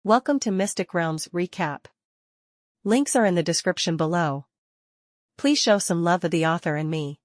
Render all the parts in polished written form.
Welcome to Mystic Realms Recap. Links are in the description below. Please show some love of the author and me.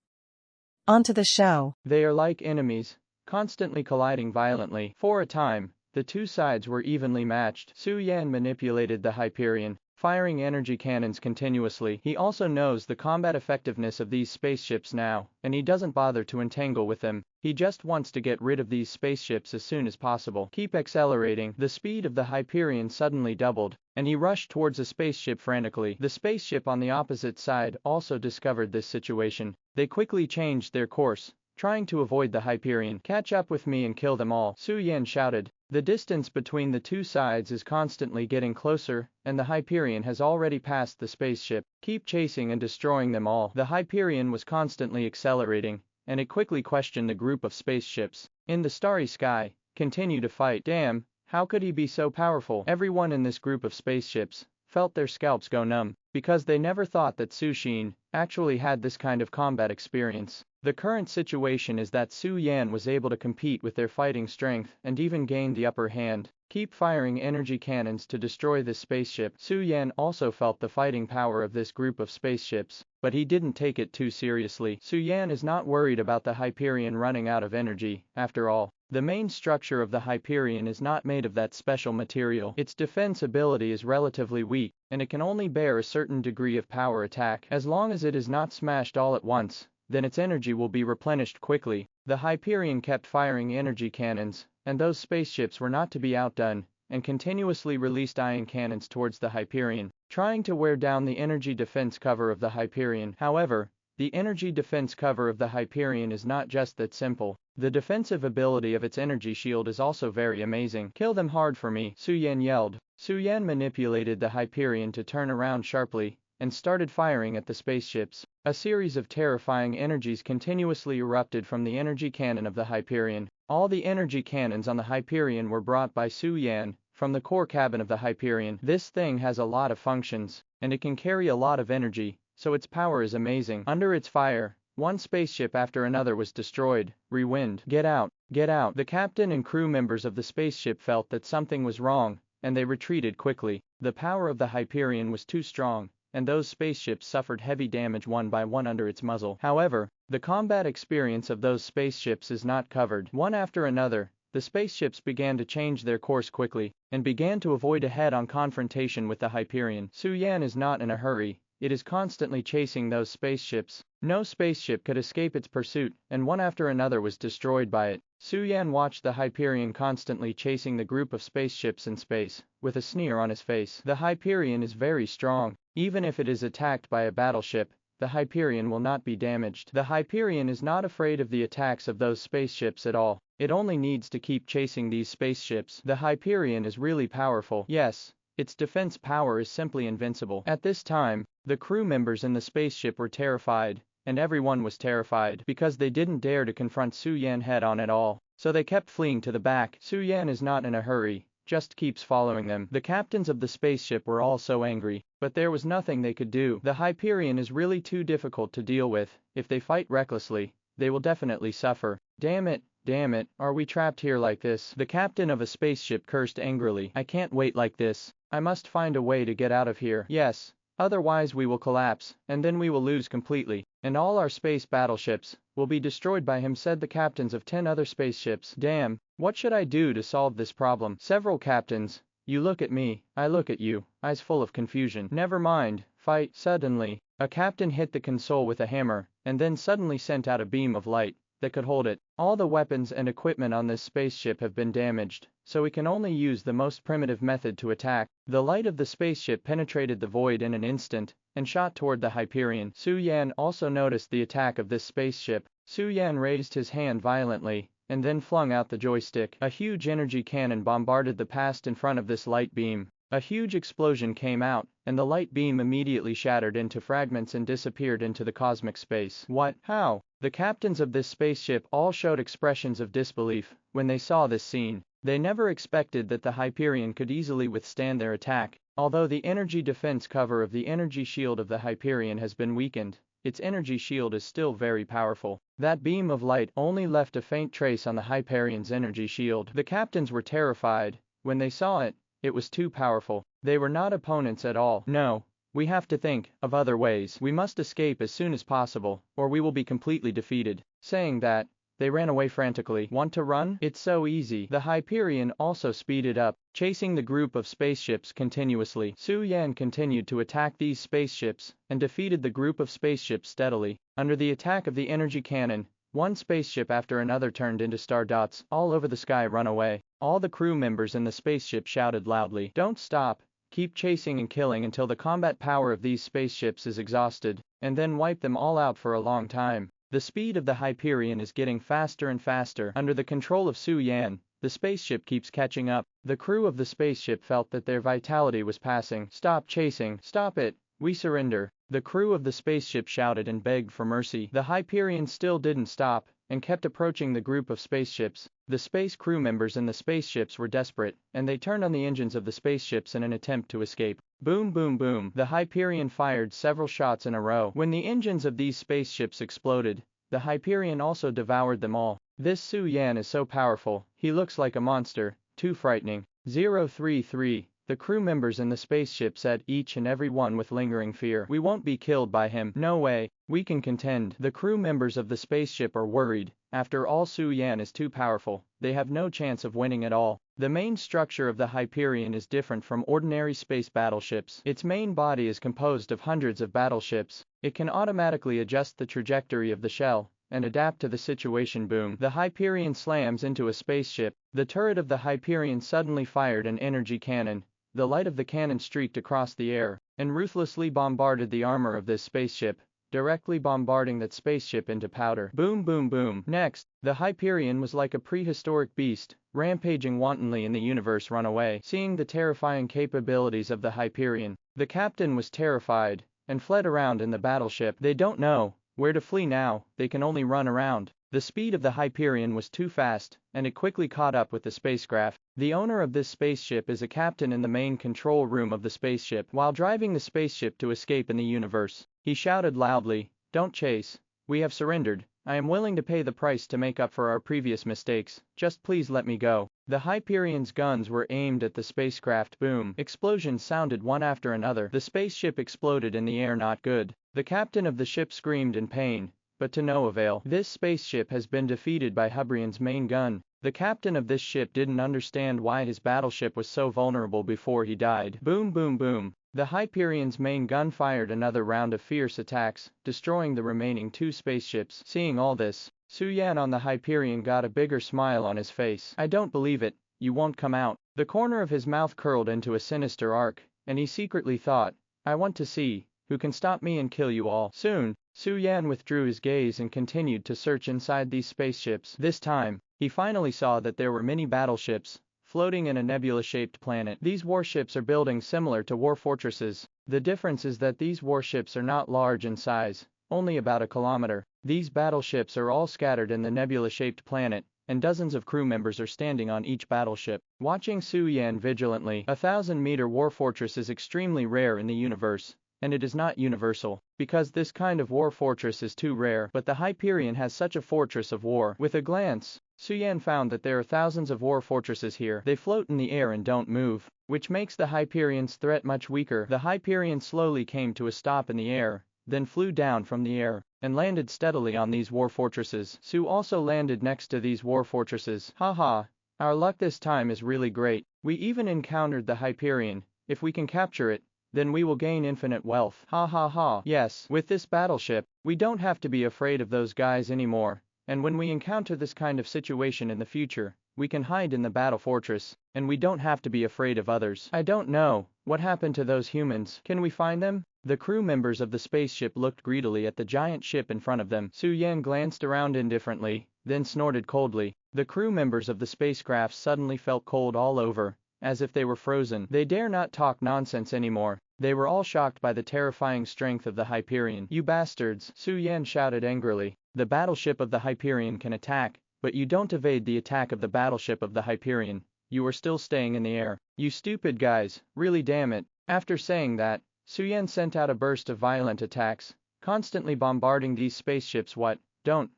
On to the show. They are like enemies, constantly colliding violently. For a time, the two sides were evenly matched. Su Yan manipulated the Hyperion, firing energy cannons continuously. He also knows the combat effectiveness of these spaceships now, and he doesn't bother to entangle with them. He just wants to get rid of these spaceships as soon as possible. Keep accelerating. The speed of the Hyperion suddenly doubled, and he rushed towards a spaceship frantically. The spaceship on the opposite side also discovered this situation. They quickly changed their course, trying to avoid the Hyperion. "Catch up with me and kill them all," Su Yan shouted. The distance between the two sides is constantly getting closer, and the Hyperion has already passed the spaceship. Keep chasing and destroying them all. The Hyperion was constantly accelerating, and it quickly questioned the group of spaceships in the starry sky. Continue to fight. Damn, how could he be so powerful? Everyone in this group of spaceships felt their scalps go numb, because they never thought that Su Xin actually had this kind of combat experience. The current situation is that Su Yan was able to compete with their fighting strength and even gained the upper hand. Keep firing energy cannons to destroy this spaceship. Su Yan also felt the fighting power of this group of spaceships, but he didn't take it too seriously. Su Yan is not worried about the Hyperion running out of energy. After all, the main structure of the Hyperion is not made of that special material. Its defense ability is relatively weak, and it can only bear a certain degree of power attack. As long as it is not smashed all at once, then its energy will be replenished quickly. The Hyperion kept firing energy cannons, and those spaceships were not to be outdone, and continuously released ion cannons towards the Hyperion, trying to wear down the energy defense cover of the Hyperion. However, the energy defense cover of the Hyperion is not just that simple. The defensive ability of its energy shield is also very amazing. "Kill them hard for me," Su Yan yelled. Su Yan manipulated the Hyperion to turn around sharply, and started firing at the spaceships. A series of terrifying energies continuously erupted from the energy cannon of the Hyperion. All the energy cannons on the Hyperion were brought by Su Yan from the core cabin of the Hyperion. This thing has a lot of functions, and it can carry a lot of energy, so its power is amazing. Under its fire, one spaceship after another was destroyed. Rewind. "Get out! Get out!" The captain and crew members of the spaceship felt that something was wrong, and they retreated quickly. The power of the Hyperion was too strong, and those spaceships suffered heavy damage one by one under its muzzle. However, the combat experience of those spaceships is not covered. One after another, the spaceships began to change their course quickly, and began to avoid a head-on confrontation with the Hyperion. Su Yan is not in a hurry. It is constantly chasing those spaceships. No spaceship could escape its pursuit, and one after another was destroyed by it. Su Yan watched the Hyperion constantly chasing the group of spaceships in space, with a sneer on his face. The Hyperion is very strong. Even if it is attacked by a battleship, the Hyperion will not be damaged. The Hyperion is not afraid of the attacks of those spaceships at all. It only needs to keep chasing these spaceships. The Hyperion is really powerful. Yes, its defense power is simply invincible. At this time, the crew members in the spaceship were terrified, and everyone was terrified because they didn't dare to confront Su Yan head-on at all, so they kept fleeing to the back. Su Yan is not in a hurry, just keeps following them. The captains of the spaceship were all so angry, but there was nothing they could do. The Hyperion is really too difficult to deal with. If they fight recklessly, they will definitely suffer. Damn it, are we trapped here like this?" The captain of a spaceship cursed angrily. "I can't wait like this. I must find a way to get out of here. Yes, otherwise we will collapse, and then we will lose completely, and all our space battleships will be destroyed by him," said the captains of 10 other spaceships. "Damn, what should I do to solve this problem?" Several captains, you look at me, I look at you, eyes full of confusion. "Never mind, fight." Suddenly, a captain hit the console with a hammer, and then suddenly sent out a beam of light that could hold it. "All the weapons and equipment on this spaceship have been damaged, so we can only use the most primitive method to attack." The light of the spaceship penetrated the void in an instant, and shot toward the Hyperion. Su Yan also noticed the attack of this spaceship. Su Yan raised his hand violently, and then flung out the joystick. A huge energy cannon bombarded the past in front of this light beam. A huge explosion came out, and the light beam immediately shattered into fragments and disappeared into the cosmic space. "What? How?" The captains of this spaceship all showed expressions of disbelief when they saw this scene. They never expected that the Hyperion could easily withstand their attack. Although the energy defense cover of the energy shield of the Hyperion has been weakened, its energy shield is still very powerful. That beam of light only left a faint trace on the Hyperion's energy shield. The captains were terrified when they saw it. It was too powerful. They were not opponents at all. No. We have to think of other ways. We must escape as soon as possible, or we will be completely defeated. Saying that, they ran away frantically. Want to run? It's so easy. The Hyperion also speeded up, chasing the group of spaceships continuously. Su Yan continued to attack these spaceships, and defeated the group of spaceships steadily. Under the attack of the energy cannon, one spaceship after another turned into star dots all over the sky. Run away. All the crew members in the spaceship shouted loudly. Don't stop. Keep chasing and killing until the combat power of these spaceships is exhausted, and then wipe them all out for a long time. The speed of the Hyperion is getting faster and faster. Under the control of Su Yan, the spaceship keeps catching up. The crew of the spaceship felt that their vitality was passing. Stop chasing. Stop it. We surrender. The crew of the spaceship shouted and begged for mercy. The Hyperion still didn't stop, and kept approaching the group of spaceships. The space crew members in the spaceships were desperate, and they turned on the engines of the spaceships in an attempt to escape. Boom boom boom. The Hyperion fired several shots in a row. When the engines of these spaceships exploded, the Hyperion also devoured them all. This Su Yan is so powerful, he looks like a monster, too frightening. 033. The crew members in the spaceship said, each and every one with lingering fear. We won't be killed by him. No way. We can contend. The crew members of the spaceship are worried. After all, Su Yan is too powerful. They have no chance of winning at all. The main structure of the Hyperion is different from ordinary space battleships. Its main body is composed of hundreds of battleships. It can automatically adjust the trajectory of the shell and adapt to the situation. Boom. The Hyperion slams into a spaceship. The turret of the Hyperion suddenly fired an energy cannon. The light of the cannon streaked across the air and ruthlessly bombarded the armor of this spaceship, directly bombarding that spaceship into powder. Boom boom boom. Next, the Hyperion was like a prehistoric beast, rampaging wantonly in the universe. Run away. Seeing the terrifying capabilities of the Hyperion, the captain was terrified and fled around in the battleship. They don't know where to flee now. They can only run around. The speed of the Hyperion was too fast, and it quickly caught up with the spacecraft. The owner of this spaceship is a captain in the main control room of the spaceship. While driving the spaceship to escape in the universe, he shouted loudly, "Don't chase. We have surrendered. I am willing to pay the price to make up for our previous mistakes. Just please let me go." The Hyperion's guns were aimed at the spacecraft. Boom. Explosions sounded one after another. The spaceship exploded in the air. Not good. The captain of the ship screamed in pain, but to no avail. This spaceship has been defeated by Hyperion's main gun. The captain of this ship didn't understand why his battleship was so vulnerable before he died. Boom boom boom. The Hyperion's main gun fired another round of fierce attacks, destroying the remaining two spaceships. Seeing all this, Su Yan on the Hyperion got a bigger smile on his face. I don't believe it. You won't come out. The corner of his mouth curled into a sinister arc, and he secretly thought, I want to see who can stop me and kill you all. Soon, Su Yan withdrew his gaze and continued to search inside these spaceships. This time, he finally saw that there were many battleships floating in a nebula-shaped planet. These warships are building similar to war fortresses. The difference is that these warships are not large in size, only about a kilometer. These battleships are all scattered in the nebula-shaped planet, and dozens of crew members are standing on each battleship, watching Su Yan vigilantly. 1,000-meter war fortress is extremely rare in the universe, and it is not universal, because this kind of war fortress is too rare. But the Hyperion has such a fortress of war. With a glance, Su Yan found that there are thousands of war fortresses here. They float in the air and don't move, which makes the Hyperion's threat much weaker. The Hyperion slowly came to a stop in the air, then flew down from the air, and landed steadily on these war fortresses. Su also landed next to these war fortresses. Haha, our luck this time is really great. We even encountered the Hyperion. If we can capture it, then we will gain infinite wealth. Ha ha ha. Yes, with this battleship, we don't have to be afraid of those guys anymore. And when we encounter this kind of situation in the future, we can hide in the battle fortress, and we don't have to be afraid of others. I don't know what happened to those humans. Can we find them? The crew members of the spaceship looked greedily at the giant ship in front of them. Su Yan glanced around indifferently, then snorted coldly. The crew members of the spacecraft suddenly felt cold all over, as if they were frozen. They dare not talk nonsense anymore. They were all shocked by the terrifying strength of the Hyperion. You bastards! Su Yan shouted angrily. The battleship of the Hyperion can attack, but you don't evade the attack of the battleship of the Hyperion. You are still staying in the air. You stupid guys, really damn it. After saying that, Su Yan sent out a burst of violent attacks, constantly bombarding these spaceships. What? Don't.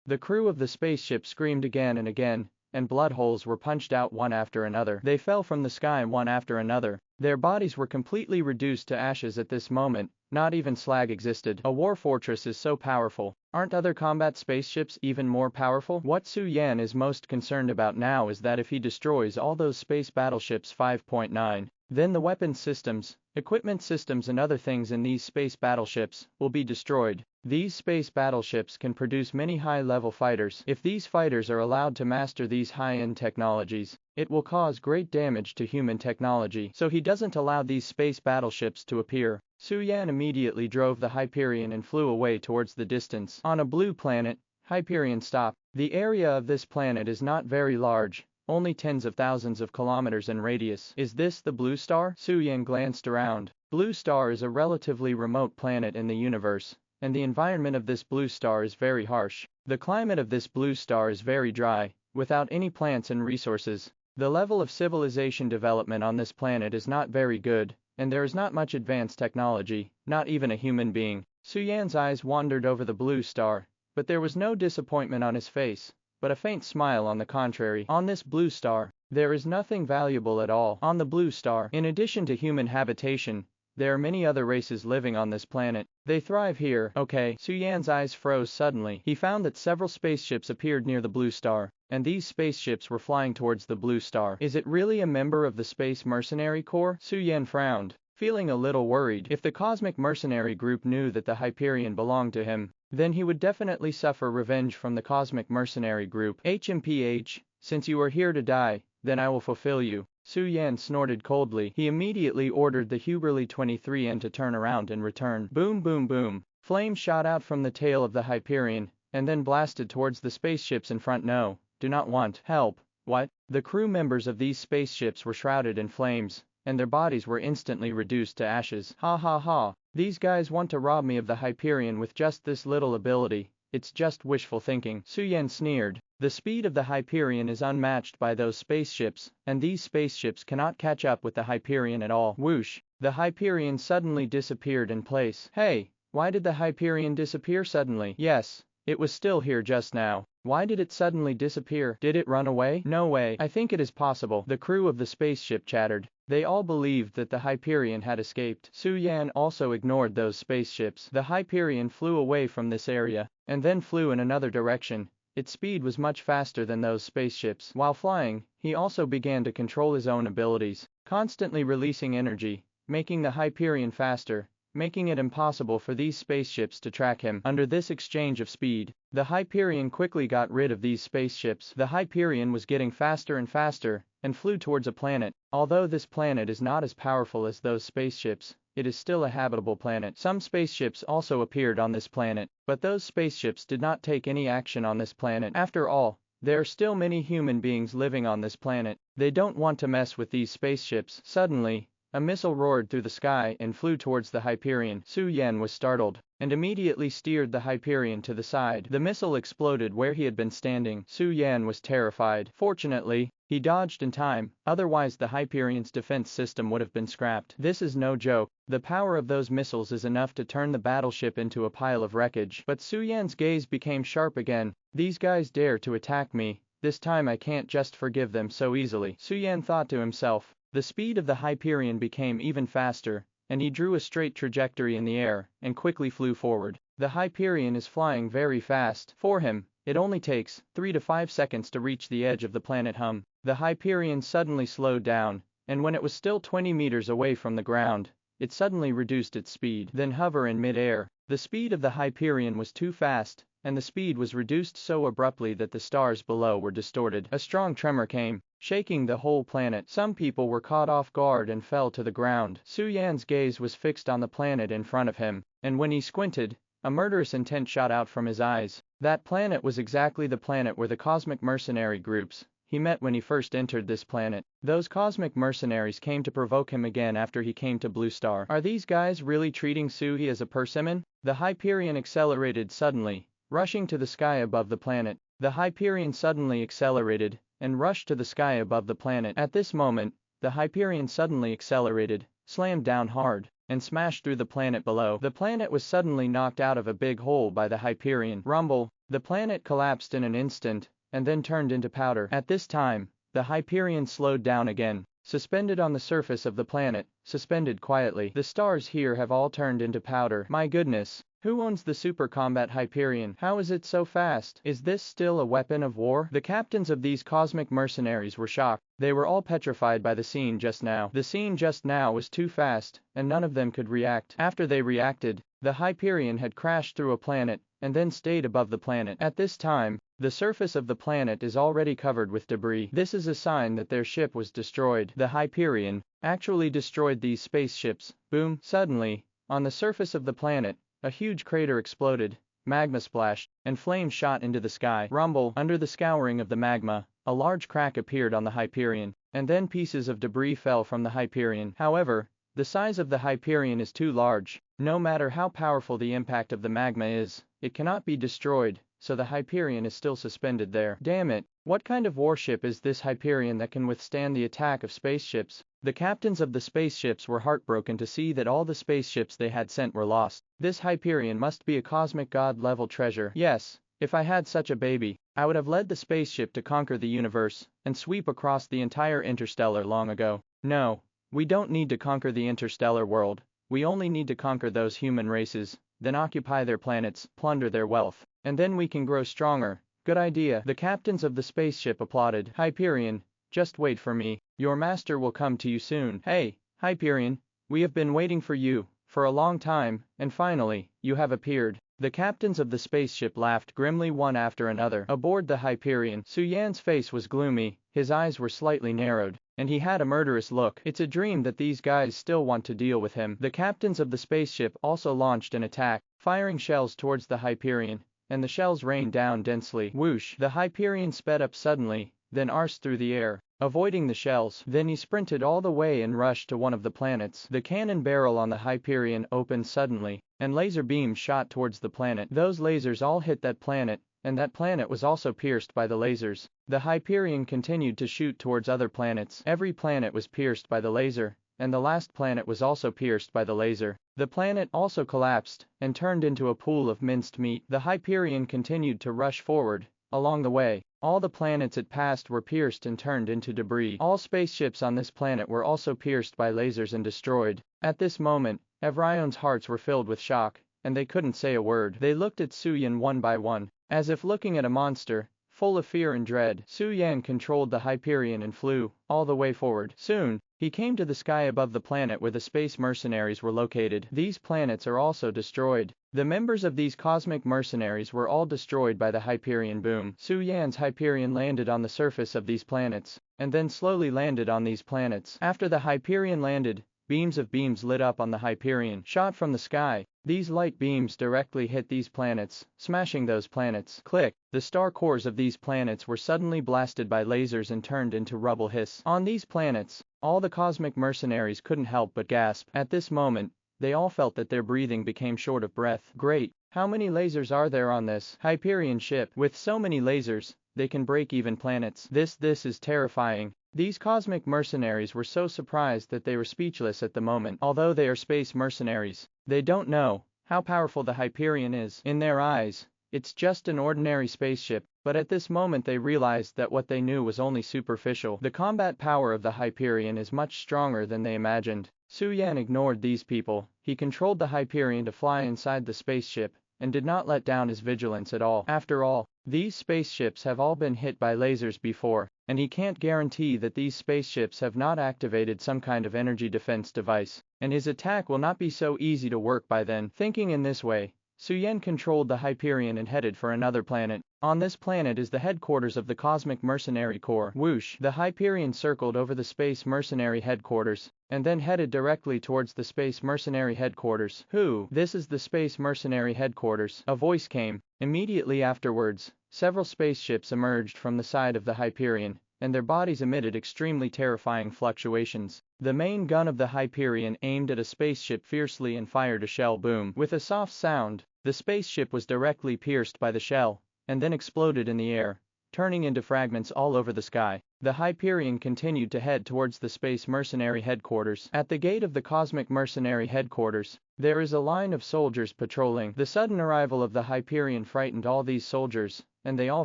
The crew of the spaceship screamed again and again, and blood holes were punched out one after another. They fell from the sky one after another. Their bodies were completely reduced to ashes at this moment. Not even slag existed. A war fortress is so powerful. Aren't other combat spaceships even more powerful? What Su Yan is most concerned about now is that if he destroys all those space battleships 5.9, then the weapons systems, equipment systems and other things in these space battleships will be destroyed. These space battleships can produce many high-level fighters. If these fighters are allowed to master these high-end technologies, it will cause great damage to human technology. So he doesn't allow these space battleships to appear. Su Yan immediately drove the Hyperion and flew away towards the distance. On a blue planet, Hyperion stopped. The area of this planet is not very large, only tens of thousands of kilometers in radius. Is this the blue star? Su Yan glanced around. Blue star is a relatively remote planet in the universe, and the environment of this blue star is very harsh. The climate of this blue star is very dry, without any plants and resources. The level of civilization development on this planet is not very good, and there is not much advanced technology, not even a human being. Su Yan's eyes wandered over the blue star, but there was no disappointment on his face, but a faint smile on the contrary. On this blue star, there is nothing valuable at all. On the blue star, in addition to human habitation, there are many other races living on this planet. They thrive here. Okay. Su Yan's eyes froze suddenly. He found that several spaceships appeared near the blue star, and these spaceships were flying towards the blue star. Is it really a member of the Space Mercenary Corps? Su Yan frowned, feeling a little worried. If the Cosmic Mercenary Group knew that the Hyperion belonged to him, then he would definitely suffer revenge from the Cosmic Mercenary Group. HMPH, since you are here to die, then I will fulfill you. Su Yan snorted coldly. He immediately ordered the Huberly 23N to turn around and return. Boom boom boom. Flames shot out from the tail of the Hyperion, and then blasted towards the spaceships in front. No, do not want help. What? The crew members of these spaceships were shrouded in flames, and their bodies were instantly reduced to ashes. Ha ha ha. These guys want to rob me of the Hyperion with just this little ability. It's just wishful thinking. Su Yan sneered. The speed of the Hyperion is unmatched by those spaceships, and these spaceships cannot catch up with the Hyperion at all. Whoosh! The Hyperion suddenly disappeared in place. Hey, why did the Hyperion disappear suddenly? Yes, it was still here just now. Why did it suddenly disappear? Did it run away? No way. I think it is possible. The crew of the spaceship chattered. They all believed that the Hyperion had escaped. Su Yan also ignored those spaceships. The Hyperion flew away from this area, and then flew in another direction. Its speed was much faster than those spaceships. While flying, he also began to control his own abilities, constantly releasing energy, making the Hyperion faster, making it impossible for these spaceships to track him. Under this exchange of speed, the Hyperion quickly got rid of these spaceships. The Hyperion was getting faster and faster, and flew towards a planet. Although this planet is not as powerful as those spaceships, it is still a habitable planet. Some spaceships also appeared on this planet, but those spaceships did not take any action on this planet. After all, there are still many human beings living on this planet. They don't want to mess with these spaceships. Suddenly, a missile roared through the sky and flew towards the Hyperion. Su Yan was startled, and immediately steered the Hyperion to the side. The missile exploded where he had been standing. Su Yan was terrified. Fortunately, he dodged in time, otherwise the Hyperion's defense system would have been scrapped. This is no joke. The power of those missiles is enough to turn the battleship into a pile of wreckage. But Su Yan's gaze became sharp again. These guys dare to attack me. This time I can't just forgive them so easily. Su Yan thought to himself. The speed of the Hyperion became even faster, and he drew a straight trajectory in the air, and quickly flew forward. The Hyperion is flying very fast. For him, it only takes 3 to 5 seconds to reach the edge of the planet Hum. The Hyperion suddenly slowed down, and when it was still 20 meters away from the ground, it suddenly reduced its speed, then hover in mid-air. The speed of the Hyperion was too fast, and the speed was reduced so abruptly that the stars below were distorted. A strong tremor came, shaking the whole planet. Some people were caught off guard and fell to the ground. Su Yan's gaze was fixed on the planet in front of him, and when he squinted, a murderous intent shot out from his eyes. That planet was exactly the planet where the Cosmic Mercenary Groups he met when he first entered this planet. Those Cosmic Mercenaries came to provoke him again after he came to Blue Star. Are these guys really treating Suhi as a persimmon? The Hyperion accelerated suddenly, rushing to the sky above the planet. The Hyperion suddenly accelerated and rushed to the sky above the planet. At this moment, the Hyperion suddenly accelerated, slammed down hard, and smashed through the planet below. The planet was suddenly knocked out of a big hole by the Hyperion. Rumble! The planet collapsed in an instant, and then turned into powder. At this time, the Hyperion slowed down again. Suspended on the surface of the planet, suspended quietly. The stars here have all turned into powder. My goodness. Who owns the super combat Hyperion? How is it so fast? Is this still a weapon of war? The captains of these cosmic mercenaries were shocked. They were all petrified by the scene just now. The scene just now was too fast, and none of them could react. After they reacted, the Hyperion had crashed through a planet, and then stayed above the planet. At this time, the surface of the planet is already covered with debris. This is a sign that their ship was destroyed. The Hyperion actually destroyed these spaceships. Boom! Suddenly, on the surface of the planet, a huge crater exploded, magma splashed, and flames shot into the sky. Rumble! Under the scouring of the magma, a large crack appeared on the Hyperion, and then pieces of debris fell from the Hyperion. However, the size of the Hyperion is too large. No matter how powerful the impact of the magma is, it cannot be destroyed, so the Hyperion is still suspended there. Damn it! What kind of warship is this Hyperion that can withstand the attack of spaceships? The captains of the spaceships were heartbroken to see that all the spaceships they had sent were lost. This Hyperion must be a cosmic god-level treasure. Yes, if I had such a baby, I would have led the spaceship to conquer the universe, and sweep across the entire interstellar long ago. No, we don't need to conquer the interstellar world, we only need to conquer those human races, then occupy their planets, plunder their wealth, and then we can grow stronger. Good idea. The captains of the spaceship applauded. Hyperion, just wait for me, your master will come to you soon. Hey, Hyperion, we have been waiting for you, for a long time, and finally, you have appeared. The captains of the spaceship laughed grimly one after another. Aboard the Hyperion, Su Yan's face was gloomy, his eyes were slightly narrowed, and he had a murderous look. It's a dream that these guys still want to deal with him. The captains of the spaceship also launched an attack, firing shells towards the Hyperion, and the shells rained down densely. Whoosh! The Hyperion sped up suddenly, then arsed through the air, avoiding the shells. Then he sprinted all the way and rushed to one of the planets. The cannon barrel on the Hyperion opened suddenly, and laser beams shot towards the planet. Those lasers all hit that planet, and that planet was also pierced by the lasers. The Hyperion continued to shoot towards other planets. Every planet was pierced by the laser, and the last planet was also pierced by the laser. The planet also collapsed, and turned into a pool of minced meat. The Hyperion continued to rush forward. Along the way, all the planets it passed were pierced and turned into debris. All spaceships on this planet were also pierced by lasers and destroyed. At this moment, Evrion's hearts were filled with shock, and they couldn't say a word. They looked at Su Yan one by one, as if looking at a monster, full of fear and dread. Su Yan controlled the Hyperion and flew all the way forward. Soon, he came to the sky above the planet where the space mercenaries were located. These planets are also destroyed. The members of these cosmic mercenaries were all destroyed by the Hyperion boom. Su Yan's Hyperion landed on the surface of these planets, and then slowly landed on these planets. After the Hyperion landed, beams lit up on the Hyperion, shot from the sky. These light beams directly hit these planets, smashing those planets. Click! The star cores of these planets were suddenly blasted by lasers and turned into rubble. Hiss! On these planets, all the cosmic mercenaries couldn't help but gasp. At this moment, they all felt that their breathing became short of breath. Great! How many lasers are there on this Hyperion ship? With so many lasers, they can break even planets. This is terrifying. These cosmic mercenaries were so surprised that they were speechless at the moment. Although they are space mercenaries, they don't know how powerful the Hyperion is. In their eyes, it's just an ordinary spaceship, but at this moment they realized that what they knew was only superficial. The combat power of the Hyperion is much stronger than they imagined. Su Yan ignored these people. He controlled the Hyperion to fly inside the spaceship, and did not let down his vigilance at all. After all, these spaceships have all been hit by lasers before, and he can't guarantee that these spaceships have not activated some kind of energy defense device, and his attack will not be so easy to work by then. Thinking in this way, Su Yan controlled the Hyperion and headed for another planet. On this planet is the headquarters of the Cosmic Mercenary Corps. Whoosh! The Hyperion circled over the Space Mercenary headquarters, and then headed directly towards the Space Mercenary headquarters. Who? This is the Space Mercenary headquarters. A voice came. Immediately afterwards, several spaceships emerged from the side of the Hyperion, and their bodies emitted extremely terrifying fluctuations. The main gun of the Hyperion aimed at a spaceship fiercely and fired a shell. Boom! With a soft sound, the spaceship was directly pierced by the shell, and then exploded in the air, turning into fragments all over the sky. The Hyperion continued to head towards the Space Mercenary headquarters. At the gate of the Cosmic Mercenary headquarters, there is a line of soldiers patrolling. The sudden arrival of the Hyperion frightened all these soldiers, and they all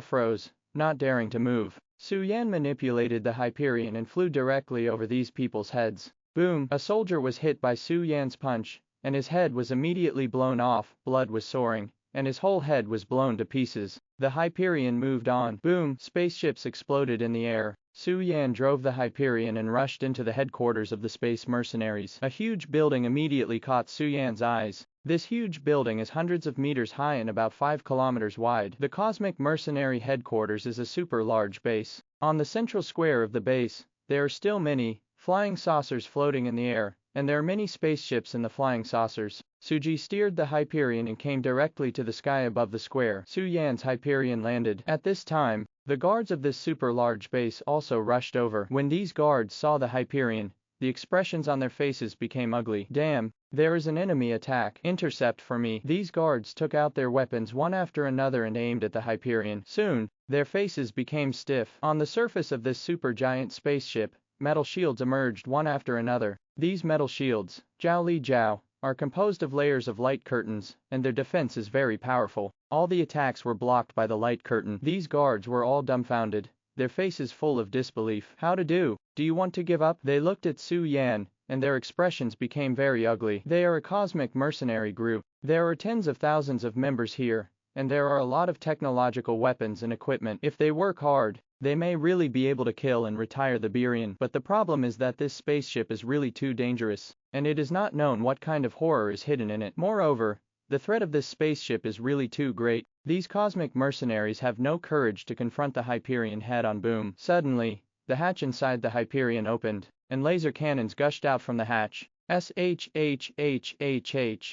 froze. not daring to move. Su Yan manipulated the Hyperion and flew directly over these people's heads. Boom! A soldier was hit by Su Yan's punch, and his head was immediately blown off, blood was soaring, and his whole head was blown to pieces. The Hyperion moved on. Boom! Spaceships exploded in the air. Su Yan drove the Hyperion and rushed into the headquarters of the space mercenaries. A huge building immediately caught Su Yan's eyes. This huge building is hundreds of meters high and about 5 kilometers wide. The Cosmic Mercenary Headquarters is a super large base. On the central square of the base, there are still many flying saucers floating in the air, and there are many spaceships in the flying saucers. Suji steered the Hyperion and came directly to the sky above the square. Su Yan's Hyperion landed. At this time, the guards of this super large base also rushed over. When these guards saw the Hyperion, the expressions on their faces became ugly. Damn, there is an enemy attack. Intercept for me. These guards took out their weapons one after another and aimed at the Hyperion. Soon, their faces became stiff. On the surface of this supergiant spaceship, metal shields emerged one after another. These metal shields, Jiao Li Jiao, are composed of layers of light curtains, and their defense is very powerful. All the attacks were blocked by the light curtain. These guards were all dumbfounded, their faces full of disbelief. How to do? Do you want to give up? They looked at Su Yan, and their expressions became very ugly. They are a cosmic mercenary group. There are tens of thousands of members here, and there are a lot of technological weapons and equipment. If they work hard, they may really be able to kill and retire the Hyperion. But the problem is that this spaceship is really too dangerous, and it is not known what kind of horror is hidden in it. Moreover, the threat of this spaceship is really too great. These cosmic mercenaries have no courage to confront the Hyperion head-on. Boom. Suddenly, the hatch inside the Hyperion opened, and laser cannons gushed out from the hatch. SHHHHH.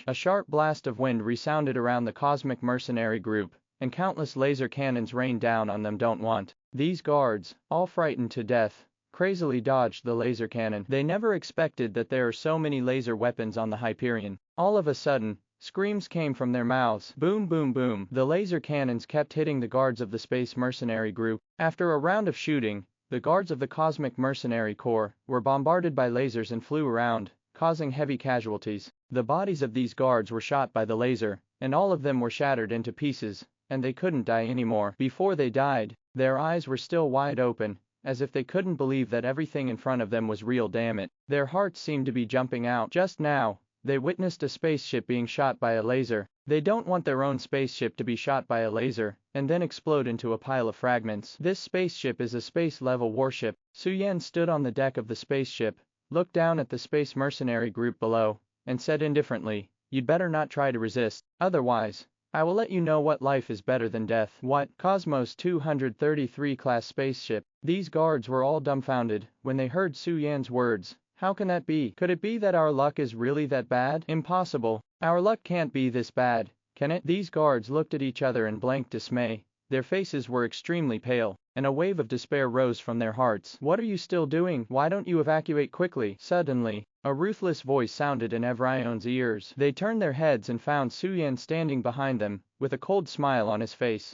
A sharp blast of wind resounded around the cosmic mercenary group, and countless laser cannons rained down on them. Don't want. These guards, all frightened to death, crazily dodged the laser cannon. They never expected that there are so many laser weapons on the Hyperion. All of a sudden, screams came from their mouths. Boom boom boom. The laser cannons kept hitting the guards of the space mercenary group. After a round of shooting, the guards of the Cosmic Mercenary Corps were bombarded by lasers and flew around, causing heavy casualties. The bodies of these guards were shot by the laser, and all of them were shattered into pieces, and they couldn't die anymore. Before they died, their eyes were still wide open, as if they couldn't believe that everything in front of them was real. Damn it. Their hearts seemed to be jumping out. Just now, they witnessed a spaceship being shot by a laser. They don't want their own spaceship to be shot by a laser, and then explode into a pile of fragments. This spaceship is a space-level warship. Su Yan stood on the deck of the spaceship, looked down at the space mercenary group below, and said indifferently, "You'd better not try to resist, otherwise, I will let you know what life is better than death." What? Cosmos 233 class spaceship. These guards were all dumbfounded when they heard Su Yan's words. How can that be? Could it be that our luck is really that bad? Impossible. Our luck can't be this bad, can it? These guards looked at each other in blank dismay. Their faces were extremely pale, and a wave of despair rose from their hearts. What are you still doing? Why don't you evacuate quickly? Suddenly, a ruthless voice sounded in Evrion's ears. They turned their heads and found Su Yan standing behind them, with a cold smile on his face.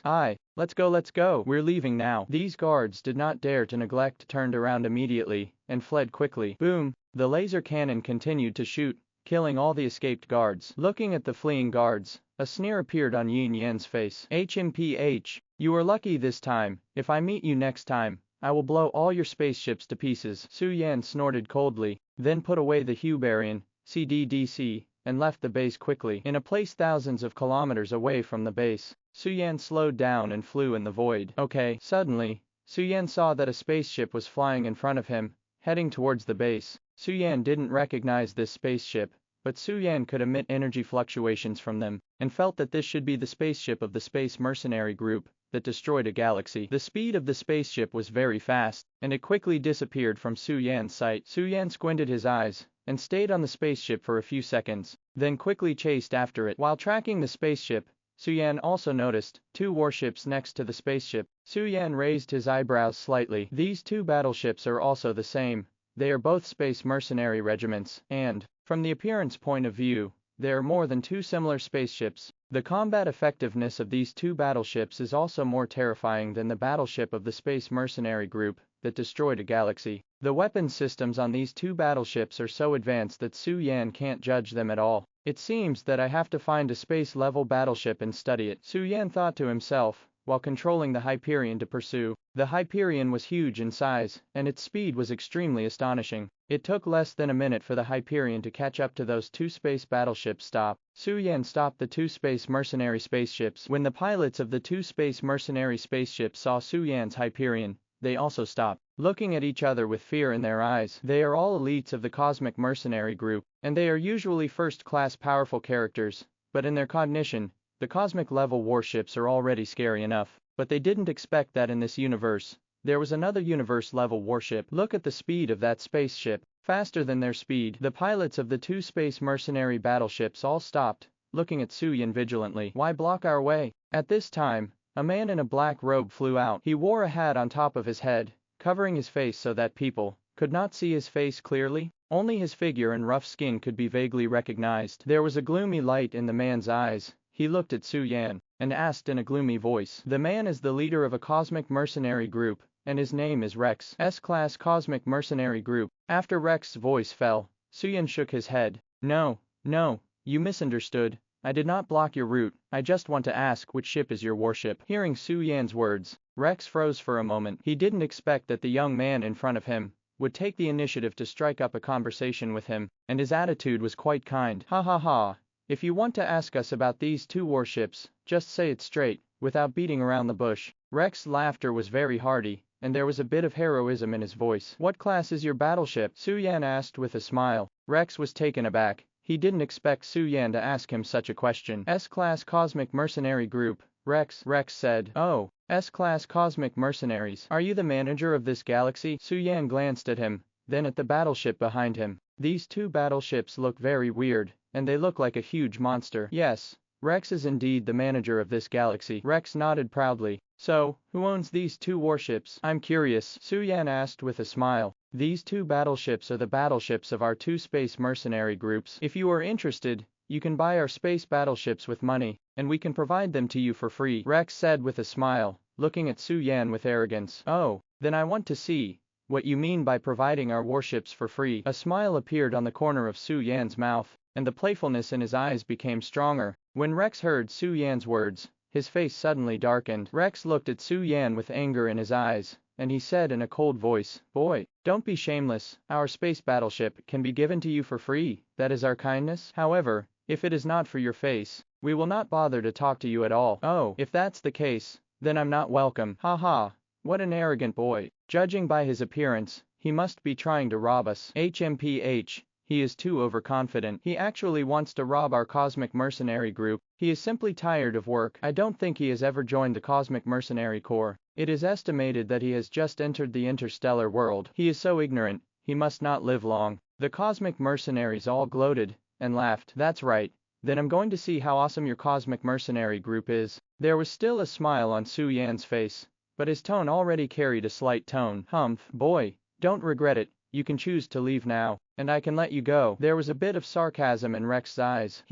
Let's go. We're leaving now." These guards did not dare to neglect, turned around immediately, and fled quickly. Boom! The laser cannon continued to shoot, killing all the escaped guards. Looking at the fleeing guards, a sneer appeared on Yin Yan's face. HMPH, you are lucky this time. If I meet you next time, I will blow all your spaceships to pieces. Su Yan snorted coldly, then put away the Hyperion, CDDC, and left the base quickly. In a place thousands of kilometers away from the base, Su Yan slowed down and flew in the void. Okay. Suddenly, Su Yan saw that a spaceship was flying in front of him, heading towards the base. Su Yan didn't recognize this spaceship, but Su Yan could emit energy fluctuations from them, and felt that this should be the spaceship of the space mercenary group that destroyed a galaxy. The speed of the spaceship was very fast, and it quickly disappeared from Su Yan's sight. Su Yan squinted his eyes, and stayed on the spaceship for a few seconds, then quickly chased after it. While tracking the spaceship, Su Yan also noticed 2 warships next to the spaceship. Su Yan raised his eyebrows slightly. These 2 battleships are also the same. They are both space mercenary regiments, and, from the appearance point of view, there are more than 2 similar spaceships. The combat effectiveness of these 2 battleships is also more terrifying than the battleship of the space mercenary group that destroyed a galaxy. The weapon systems on these 2 battleships are so advanced that Su Yan can't judge them at all. It seems that I have to find a space-level battleship and study it. Su Yan thought to himself, while controlling the Hyperion to pursue. The Hyperion was huge in size, and its speed was extremely astonishing. It took less than a minute for the Hyperion to catch up to those two space battleships. Stop. Su Yan stopped the two space mercenary spaceships. When the pilots of the two space mercenary spaceships saw Su Yan's Hyperion, they also stopped, looking at each other with fear in their eyes. They are all elites of the cosmic mercenary group, and they are usually first-class powerful characters, but in their cognition, the cosmic-level warships are already scary enough. But they didn't expect that in this universe, there was another universe-level warship. Look at the speed of that spaceship, faster than their speed. The pilots of the two space mercenary battleships all stopped, looking at Su Yan vigilantly. Why block our way? At this time, a man in a black robe flew out. He wore a hat on top of his head, covering his face so that people could not see his face clearly. Only his figure and rough skin could be vaguely recognized. There was a gloomy light in the man's eyes. He looked at Su Yan and asked in a gloomy voice. The man is the leader of a cosmic mercenary group, and his name is Rex. S-class cosmic mercenary group. After Rex's voice fell, Su Yan shook his head. No, you misunderstood. I did not block your route, I just want to ask which ship is your warship. Hearing Su Yan's words, Rex froze for a moment. He didn't expect that the young man in front of him would take the initiative to strike up a conversation with him, and his attitude was quite kind. Ha ha ha. If you want to ask us about these two warships, just say it straight, without beating around the bush. Rex's laughter was very hearty, and there was a bit of heroism in his voice. What class is your battleship? Su Yan asked with a smile. Rex was taken aback. He didn't expect Su Yan to ask him such a question. S-class cosmic mercenary group, Rex said. Oh, S-class cosmic mercenaries. Are you the manager of this galaxy? Su Yan glanced at him, then at the battleship behind him. These two battleships look very weird, and they look like a huge monster. Yes, Rex is indeed the manager of this galaxy. Rex nodded proudly. So, who owns these two warships? I'm curious, Su Yan asked with a smile. These two battleships are the battleships of our two space mercenary groups. If you are interested, you can buy our space battleships with money, and we can provide them to you for free, Rex said with a smile, looking at Su Yan with arrogance. Oh, then I want to see what you mean by providing our warships for free. A smile appeared on the corner of Su Yan's mouth, and the playfulness in his eyes became stronger. When Rex heard Su Yan's words, his face suddenly darkened. Rex looked at Su Yan with anger in his eyes, and he said in a cold voice, Boy, don't be shameless. Our space battleship can be given to you for free. That is our kindness. However, if it is not for your face, we will not bother to talk to you at all. Oh, if that's the case, then I'm not welcome. Ha ha. What an arrogant boy. Judging by his appearance, he must be trying to rob us. HMPH. He is too overconfident. He actually wants to rob our cosmic mercenary group. He is simply tired of work. I don't think he has ever joined the cosmic mercenary corps. It is estimated that he has just entered the interstellar world. He is so ignorant, he must not live long. The cosmic mercenaries all gloated and laughed. That's right. Then I'm going to see how awesome your cosmic mercenary group is. There was still a smile on Su Yan's face, but his tone already carried a slight tone. Humph, boy, don't regret it. You can choose to leave now, and I can let you go. There was a bit of sarcasm in Rex's eyes.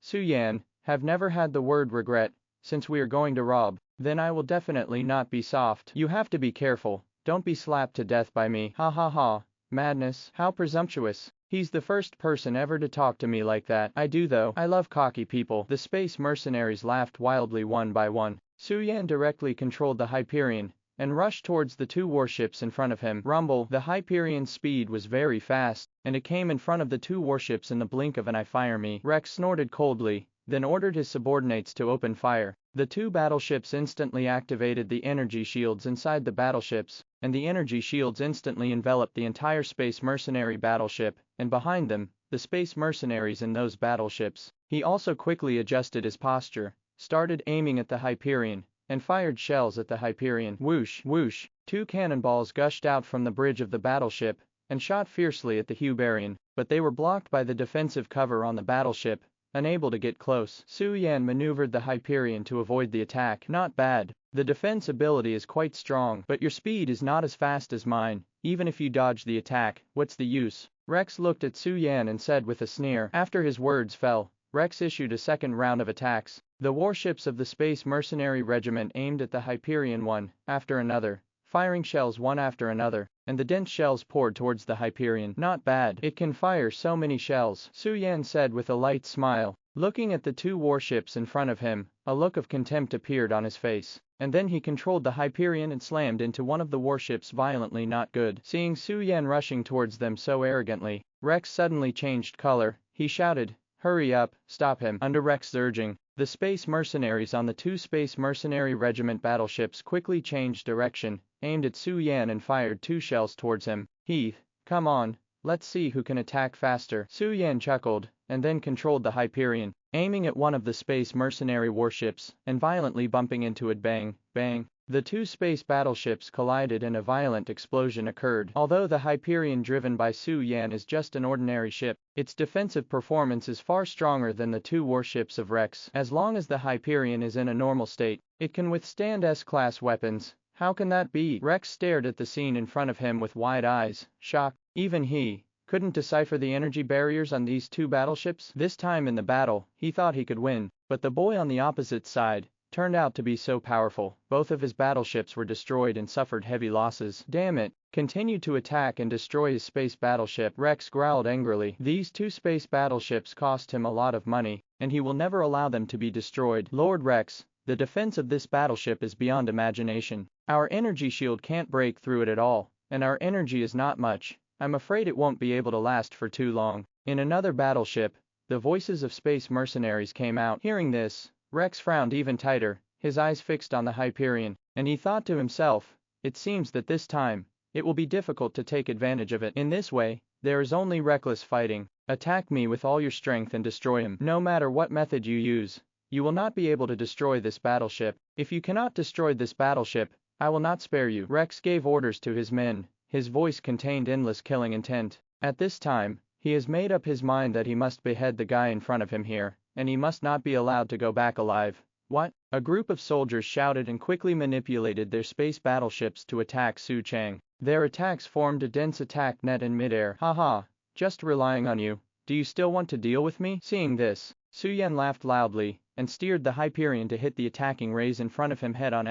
Su Yan, have never had the word regret, since we are going to rob. Then I will definitely not be soft. You have to be careful. Don't be slapped to death by me. Ha ha ha. Madness. How presumptuous. He's the first person ever to talk to me like that. I do though. I love cocky people. The space mercenaries laughed wildly one by one. Su Yan directly controlled the Hyperion and rushed towards the two warships in front of him. Rumble. The Hyperion's speed was very fast, and it came in front of the two warships in the blink of an eye. Fire me. Rex snorted coldly, then ordered his subordinates to open fire. The two battleships instantly activated the energy shields inside the battleships, and the energy shields instantly enveloped the entire space mercenary battleship, and behind them, the space mercenaries in those battleships. He also quickly adjusted his posture, started aiming at the Hyperion, and fired shells at the Hyperion. Whoosh, whoosh. Two cannonballs gushed out from the bridge of the battleship, and shot fiercely at the Hyperion, but they were blocked by the defensive cover on the battleship, unable to get close. Su Yan maneuvered the Hyperion to avoid the attack. Not bad. The defense ability is quite strong, but your speed is not as fast as mine. Even if you dodge the attack, what's the use? Rex looked at Su Yan and said with a sneer. After his words fell, Rex issued a second round of attacks. The warships of the Space Mercenary Regiment aimed at the Hyperion one after another, firing shells one after another, and the dense shells poured towards the Hyperion. Not bad. It can fire so many shells, Su Yan said with a light smile, Looking at the two warships in front of him, a look of contempt appeared on his face. And then he controlled the Hyperion and slammed into one of the warships violently. Not good. Seeing Su Yan rushing towards them so arrogantly, Rex suddenly changed color. He shouted, "Hurry up, stop him." Under Rex's urging, the space mercenaries on the two Space Mercenary Regiment battleships quickly changed direction, aimed at Su Yan and fired two shells towards him. Come on, let's see who can attack faster." Su Yan chuckled, and then controlled the Hyperion, aiming at one of the Space Mercenary warships, and violently bumping into it. Bang, bang. The two space battleships collided and a violent explosion occurred. Although the Hyperion driven by Su Yan is just an ordinary ship, its defensive performance is far stronger than the two warships of Rex. As long as the Hyperion is in a normal state, it can withstand S-class weapons. How can that be? Rex stared at the scene in front of him with wide eyes, shocked. Even he couldn't decipher the energy barriers on these two battleships. This time in the battle, he thought he could win, but the boy on the opposite side turned out to be so powerful. Both of his battleships were destroyed and suffered heavy losses. Damn it, continue to attack and destroy his space battleship. Rex growled angrily. These two space battleships cost him a lot of money, and he will never allow them to be destroyed. Lord Rex, the defense of this battleship is beyond imagination. Our energy shield can't break through it at all, and our energy is not much. I'm afraid it won't be able to last for too long. In another battleship, the voices of space mercenaries came out. Hearing this, Rex frowned even tighter, his eyes fixed on the Hyperion, and he thought to himself, it seems that this time, it will be difficult to take advantage of it. In this way, there is only reckless fighting. Attack me with all your strength and destroy him. No matter what method you use, you will not be able to destroy this battleship. If you cannot destroy this battleship, I will not spare you. Rex gave orders to his men. His voice contained endless killing intent. At this time, he has made up his mind that he must behead the guy in front of him here, and he must not be allowed to go back alive. What? A group of soldiers shouted and quickly manipulated their space battleships to attack Su Chang. Their attacks formed a dense attack net in midair. Haha, just relying on you. Do you still want to deal with me? Seeing this, Su Yan laughed loudly, and steered the Hyperion to hit the attacking rays in front of him head on.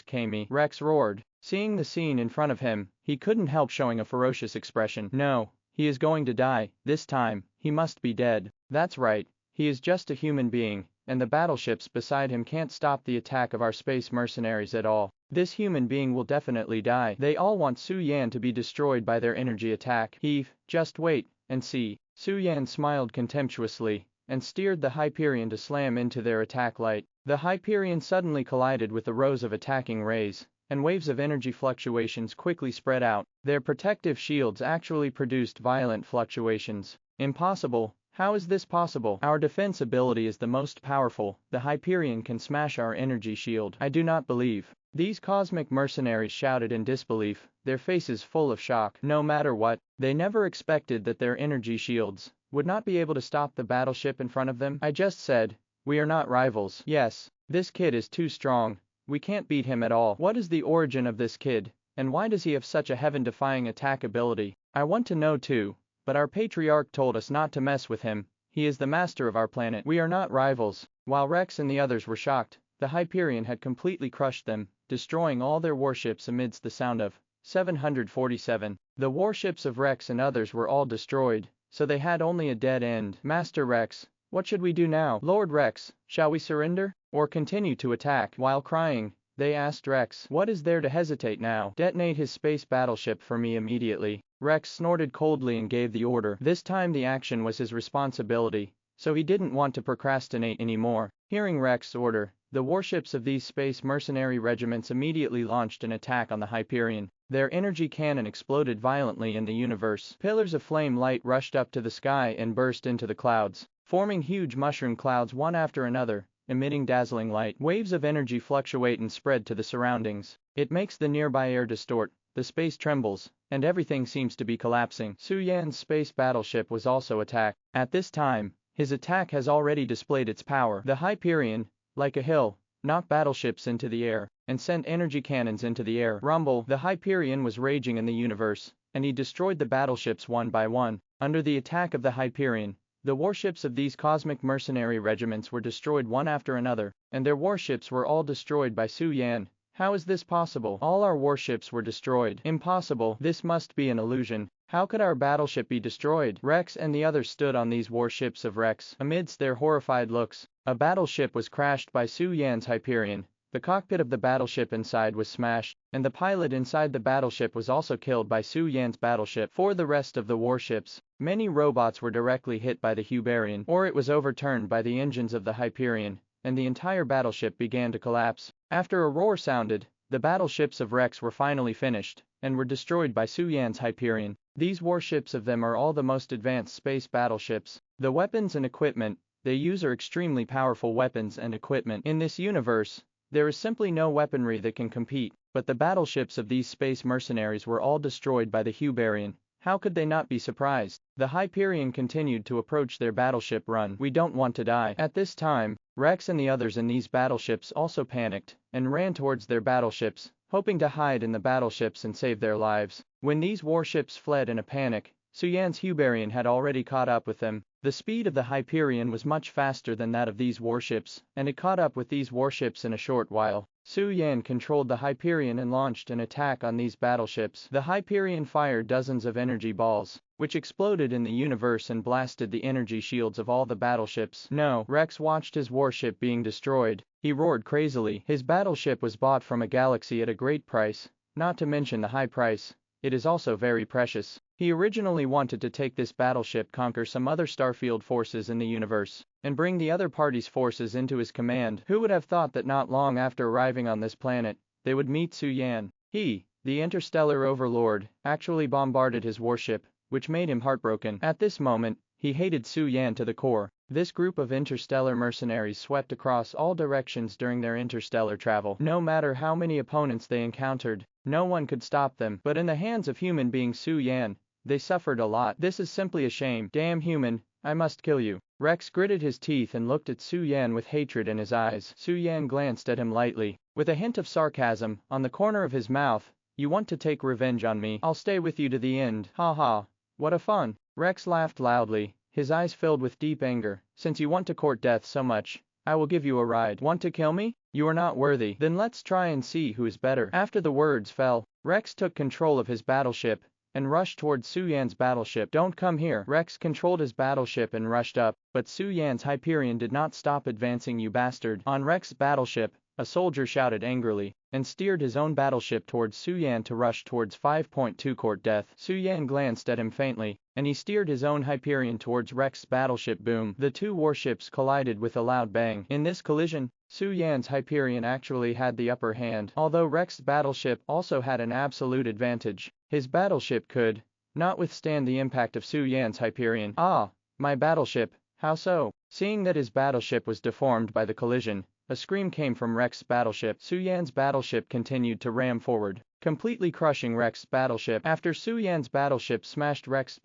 Kami. Rex roared. Seeing the scene in front of him, he couldn't help showing a ferocious expression. No, he is going to die. This time, he must be dead. That's right, he is just a human being, and the battleships beside him can't stop the attack of our space mercenaries at all. This human being will definitely die. They all want Su Yan to be destroyed by their energy attack. Just wait and see. Su Yan smiled contemptuously, and steered the Hyperion to slam into their attack light. The Hyperion suddenly collided with the rows of attacking rays, and waves of energy fluctuations quickly spread out. Their protective shields actually produced violent fluctuations. Impossible. How is this possible? Our defense ability is the most powerful. The Hyperion can smash our energy shield. I do not believe. These cosmic mercenaries shouted in disbelief, their faces full of shock. No matter what, they never expected that their energy shields would not be able to stop the battleship in front of them. I just said, we are not rivals. Yes, this kid is too strong. We can't beat him at all. What is the origin of this kid, and why does he have such a heaven-defying attack ability? I want to know too, but our patriarch told us not to mess with him. He is the master of our planet. We are not rivals. While Rex and the others were shocked, the Hyperion had completely crushed them, destroying all their warships amidst the sound of 747. The warships of Rex and others were all destroyed, so they had only a dead end. Master Rex, what should we do now? Lord Rex, shall we surrender, or continue to attack? While crying, they asked Rex, what is there to hesitate now? Detonate his space battleship for me immediately. Rex snorted coldly and gave the order. This time the action was his responsibility, so he didn't want to procrastinate anymore. Hearing Rex's order, the warships of these space mercenary regiments immediately launched an attack on the Hyperion. Their energy cannon exploded violently in the universe. Pillars of flame light rushed up to the sky and burst into the clouds, forming huge mushroom clouds one after another, emitting dazzling light. Waves of energy fluctuate and spread to the surroundings. It makes the nearby air distort, the space trembles, and everything seems to be collapsing. Su Yan's space battleship was also attacked. At this time, his attack has already displayed its power. The Hyperion, like a hill, knocked battleships into the air, and sent energy cannons into the air. Rumble. The Hyperion was raging in the universe, and he destroyed the battleships one by one. Under the attack of the Hyperion, the warships of these cosmic mercenary regiments were destroyed one after another, and their warships were all destroyed by Su Yan, How is this possible? All our warships were destroyed. Impossible. This must be an illusion. How could our battleship be destroyed? Rex and the others stood on these warships of Rex. Amidst their horrified looks, a battleship was crashed by Su Yan's Hyperion. The cockpit of the battleship inside was smashed, and the pilot inside the battleship was also killed by Su Yan's battleship. For the rest of the warships, many robots were directly hit by the Hyperion, or it was overturned by the engines of the Hyperion, and the entire battleship began to collapse. After a roar sounded, the battleships of Rex were finally finished, and were destroyed by Su Yan's Hyperion. These warships of them are all the most advanced space battleships. The weapons and equipment they use are extremely powerful weapons and equipment. In this universe, there is simply no weaponry that can compete, but the battleships of these space mercenaries were all destroyed by the Hyperion. How could they not be surprised? The Hyperion continued to approach their battleship run. We don't want to die. At this time, Rex and the others in these battleships also panicked, and ran towards their battleships, hoping to hide in the battleships and save their lives. When these warships fled in a panic, Su Yan's Hyperion had already caught up with them. The speed of the Hyperion was much faster than that of these warships, and it caught up with these warships in a short while. Su Yan controlled the Hyperion and launched an attack on these battleships. The Hyperion fired dozens of energy balls, which exploded in the universe and blasted the energy shields of all the battleships. No, Rex watched his warship being destroyed. He roared crazily. His battleship was bought from a galaxy at a great price, not to mention the high price. It is also very precious. He originally wanted to take this battleship, conquer some other starfield forces in the universe, and bring the other party's forces into his command. Who would have thought that not long after arriving on this planet, they would meet Su Yan? He, the interstellar overlord, actually bombarded his warship, which made him heartbroken. At this moment, he hated Su Yan to the core. This group of interstellar mercenaries swept across all directions during their interstellar travel. No matter how many opponents they encountered, no one could stop them. But in the hands of human being Su Yan, they suffered a lot. This is simply a shame. Damn human, I must kill you. Rex gritted his teeth and looked at Su Yan with hatred in his eyes. Su Yan glanced at him lightly, with a hint of sarcasm on the corner of his mouth. You want to take revenge on me? I'll stay with you to the end. Ha ha. What a fun. Rex laughed loudly, his eyes filled with deep anger. Since you want to court death so much, I will give you a ride. Want to kill me? You are not worthy. Then let's try and see who is better. After the words fell, Rex took control of his battleship and rushed towards Su Yan's battleship. Don't come here. Rex controlled his battleship and rushed up, but Su Yan's Hyperion did not stop advancing. You bastard. On Rex's battleship, a soldier shouted angrily, and steered his own battleship towards Su Yan to rush towards 5.2 court death. Su Yan glanced at him faintly, and he steered his own Hyperion towards Rex's battleship. Boom. The two warships collided with a loud bang. In this collision, Su Yan's Hyperion actually had the upper hand. Although Rex's battleship also had an absolute advantage, his battleship could not withstand the impact of Su Yan's Hyperion. Ah, my battleship, how so? Seeing that his battleship was deformed by the collision, a scream came from Rex's battleship. Su Yan's battleship continued to ram forward, completely crushing Rex's battleship. After Su Yan's battleship smashed Rex's